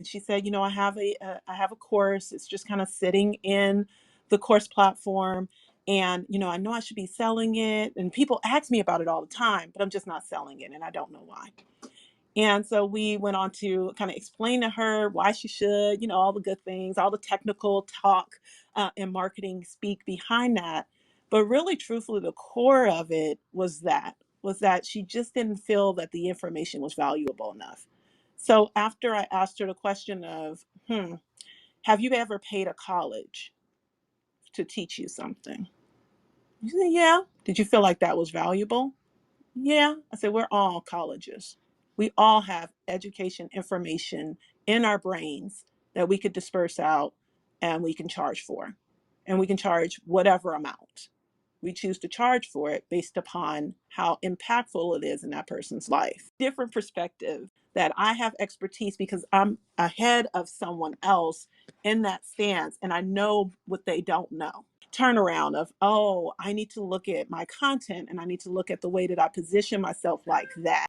And she said, I have a course. It's just kind of sitting in the course platform. And, I know I should be selling it. And people ask me about it all the time, but I'm just not selling it. And I don't know why. And so we went on to kind of explain to her why she should, all the good things, all the technical talk and marketing speak behind that. But really, truthfully, the core of it was that she just didn't feel that the information was valuable enough. So after I asked her the question of, have you ever paid a college to teach you something? She said, yeah. Did you feel like that was valuable? Yeah. I said, we're all colleges. We all have education information in our brains that we could disperse out and we can charge for. And we can charge whatever amount. We choose to charge for it based upon how impactful it is in that person's life. Different perspective that I have expertise because I'm ahead of someone else in that stance and I know what they don't know. Turnaround of, oh, I need to look at my content and I need to look at the way that I position myself like that.